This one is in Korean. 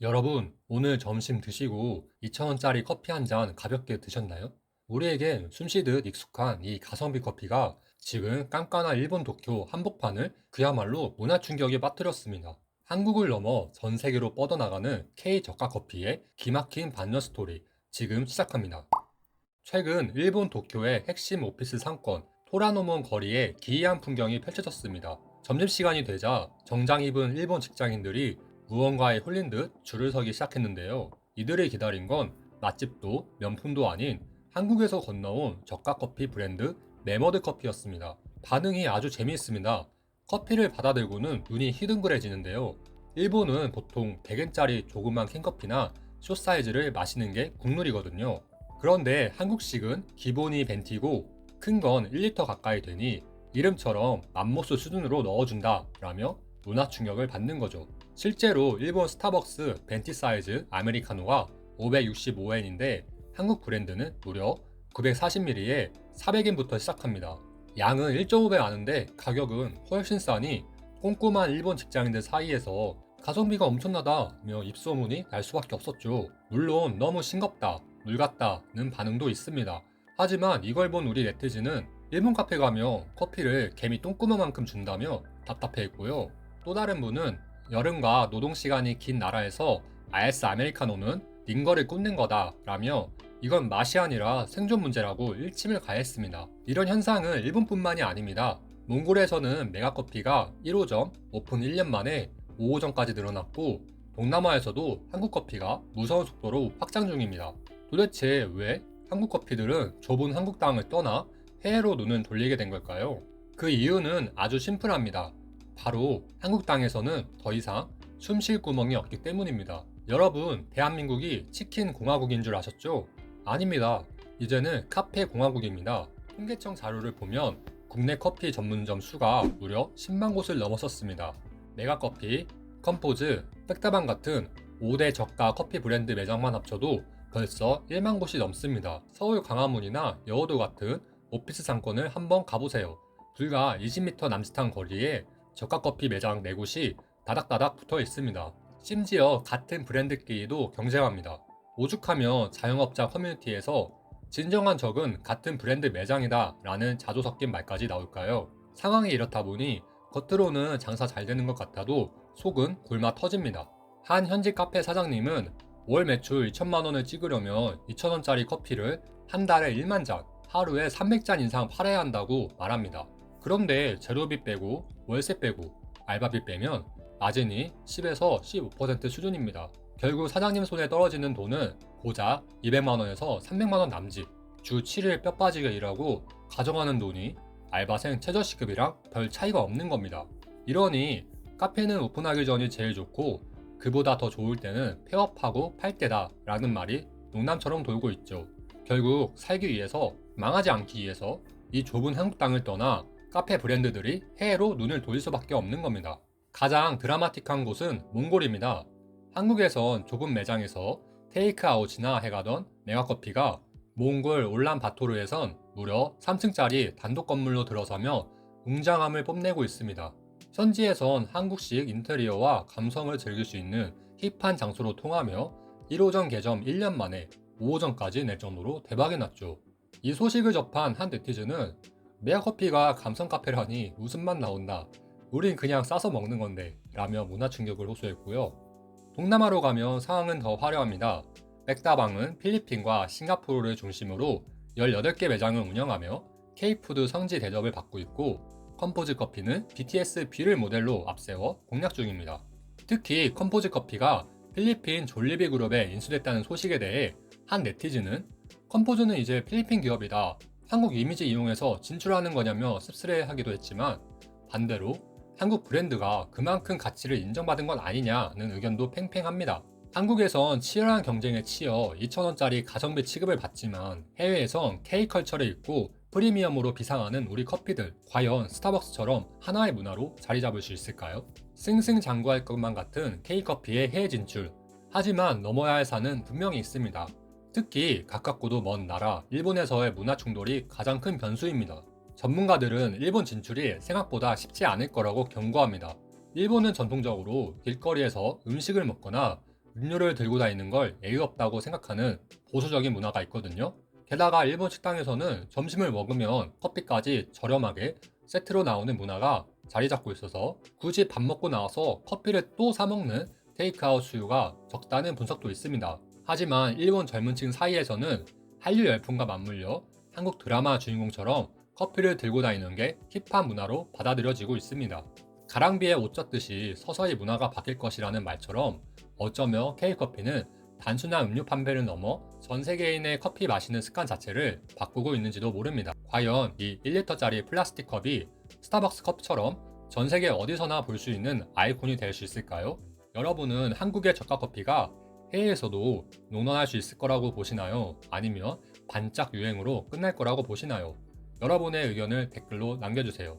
여러분, 오늘 점심 드시고 2,000원짜리 커피 한 잔 가볍게 드셨나요? 우리에겐 숨쉬듯 익숙한 이 가성비 커피가 지금 깐깐한 일본 도쿄 한복판을 그야말로 문화 충격에 빠뜨렸습니다. 한국을 넘어 전 세계로 뻗어나가는 K 저가 커피의 기막힌 반전 스토리 지금 시작합니다. 최근 일본 도쿄의 핵심 오피스 상권 토라노몬 거리에 기이한 풍경이 펼쳐졌습니다. 점심시간이 되자 정장 입은 일본 직장인들이 무언가에 홀린 듯 줄을 서기 시작했는데요. 이들이 기다린 건 맛집도 명품도 아닌 한국에서 건너온 저가 커피 브랜드 메머드 커피였습니다. 반응이 아주 재미있습니다. 커피를 받아들고는 눈이 희둥그레지는데요. 일본은 보통 100엔짜리 조그만 캔커피나 숏 사이즈를 마시는 게 국룰이거든요. 그런데 한국식은 기본이 벤티고 큰 건 1리터 가까이 되니 이름처럼 맘모스 수준으로 넣어준다 라며 문화 충격을 받는 거죠. 실제로 일본 스타벅스 벤티 사이즈 아메리카노가 565엔인데 한국 브랜드는 무려 940ml에 400엔부터 시작합니다. 양은 1.5배 많은데 가격은 훨씬 싸니 꼼꼼한 일본 직장인들 사이에서 가성비가 엄청나다며 입소문이 날 수밖에 없었죠. 물론 너무 싱겁다, 물 같다는 반응도 있습니다. 하지만 이걸 본 우리 네티즌은 일본 카페 가면 커피를 개미 똥구멍만큼 준다며 답답해했고요. 또 다른 분은 여름과 노동시간이 긴 나라에서 아이스 아메리카노는 링거를 굽는 거다 라며 이건 맛이 아니라 생존 문제라고 일침을 가했습니다. 이런 현상은 일본뿐만이 아닙니다. 몽골에서는 메가커피가 1호점 오픈 1년 만에 5호점까지 늘어났고 동남아에서도 한국 커피가 무서운 속도로 확장 중입니다. 도대체 왜 한국 커피들은 좁은 한국 땅을 떠나 해외로 눈을 돌리게 된 걸까요? 그 이유는 아주 심플합니다. 바로 한국 땅에서는 더 이상 숨쉴 구멍이 없기 때문입니다. 여러분, 대한민국이 치킨 공화국인 줄 아셨죠? 아닙니다. 이제는 카페 공화국입니다. 통계청 자료를 보면 국내 커피 전문점 수가 무려 10만 곳을 넘어섰습니다. 메가커피, 컴포즈, 백다방 같은 5대 저가 커피 브랜드 매장만 합쳐도 벌써 1만 곳이 넘습니다. 서울 광화문이나 여의도 같은 오피스 상권을 한번 가보세요. 불과 20m 남짓한 거리에 저가 커피 매장 4곳이 다닥다닥 붙어 있습니다. 심지어 같은 브랜드끼리도 경쟁합니다. 오죽하면 자영업자 커뮤니티에서 진정한 적은 같은 브랜드 매장이다 라는 자조 섞인 말까지 나올까요? 상황이 이렇다 보니 겉으로는 장사 잘 되는 것 같아도 속은 굶어 터집니다. 한 현지 카페 사장님은 월 매출 2천만 원을 찍으려면 2천원짜리 커피를 한 달에 1만 잔, 하루에 300잔 이상 팔아야 한다고 말합니다. 그런데 재료비 빼고 월세 빼고 알바비 빼면 마진이 10에서 15% 수준입니다. 결국 사장님 손에 떨어지는 돈은 고작 200만원에서 300만원 남짓, 주 7일 뼈 빠지게 일하고 가져가는 돈이 알바생 최저시급이랑 별 차이가 없는 겁니다. 이러니 카페는 오픈하기 전이 제일 좋고 그보다 더 좋을 때는 폐업하고 팔 때다 라는 말이 농담처럼 돌고 있죠. 결국 살기 위해서, 망하지 않기 위해서 이 좁은 한국 땅을 떠나 카페 브랜드들이 해외로 눈을 돌릴 수밖에 없는 겁니다. 가장 드라마틱한 곳은 몽골입니다. 한국에선 좁은 매장에서 테이크아웃이나 해가던 메가커피가 몽골 울란바토르에선 무려 3층짜리 단독 건물로 들어서며 웅장함을 뽐내고 있습니다. 현지에선 한국식 인테리어와 감성을 즐길 수 있는 힙한 장소로 통하며 1호점 개점 1년 만에 5호점까지 낼 정도로 대박이 났죠. 이 소식을 접한 한 네티즌은 메가커피가 감성 카페라니 무슨 맛 나온다. 우린 그냥 싸서 먹는 건데 라며 문화 충격을 호소했고요. 동남아로 가면 상황은 더 화려합니다. 백다방은 필리핀과 싱가포르를 중심으로 18개 매장을 운영하며 K푸드 성지 대접을 받고 있고 컴포즈 커피는 BTS B를 모델로 앞세워 공략 중입니다. 특히 컴포즈 커피가 필리핀 졸리비 그룹에 인수됐다는 소식에 대해 한 네티즌은 컴포즈는 이제 필리핀 기업이다. 한국 이미지 이용해서 진출하는 거냐며 씁쓸해하기도 했지만 반대로 한국 브랜드가 그만큼 가치를 인정받은 건 아니냐는 의견도 팽팽합니다. 한국에선 치열한 경쟁에 치여 2,000원짜리 가성비 취급을 받지만 해외에선 K컬처를 입고 프리미엄으로 비상하는 우리 커피들 과연 스타벅스처럼 하나의 문화로 자리 잡을 수 있을까요? 승승장구할 것만 같은 K커피의 해외 진출. 하지만 넘어야 할 산은 분명히 있습니다. 특히 가깝고도 먼 나라 일본에서의 문화 충돌이 가장 큰 변수입니다. 전문가들은 일본 진출이 생각보다 쉽지 않을 거라고 경고합니다. 일본은 전통적으로 길거리에서 음식을 먹거나 음료를 들고 다니는 걸 예의 없다고 생각하는 보수적인 문화가 있거든요. 게다가 일본 식당에서는 점심을 먹으면 커피까지 저렴하게 세트로 나오는 문화가 자리 잡고 있어서 굳이 밥 먹고 나와서 커피를 또 사 먹는 테이크아웃 수요가 적다는 분석도 있습니다. 하지만 일본 젊은 층 사이에서는 한류 열풍과 맞물려 한국 드라마 주인공처럼 커피를 들고 다니는 게 힙한 문화로 받아들여지고 있습니다. 가랑비에 옷 젖듯이 서서히 문화가 바뀔 것이라는 말처럼 어쩌면 K커피는 단순한 음료 판매를 넘어 전 세계인의 커피 마시는 습관 자체를 바꾸고 있는지도 모릅니다. 과연 이 1리터짜리 플라스틱 컵이 스타벅스 컵처럼 전 세계 어디서나 볼 수 있는 아이콘이 될 수 있을까요? 여러분은 한국의 저가 커피가 해외에서도 논원할 수 있을 거라고 보시나요? 아니면 반짝 유행으로 끝날 거라고 보시나요? 여러분의 의견을 댓글로 남겨주세요.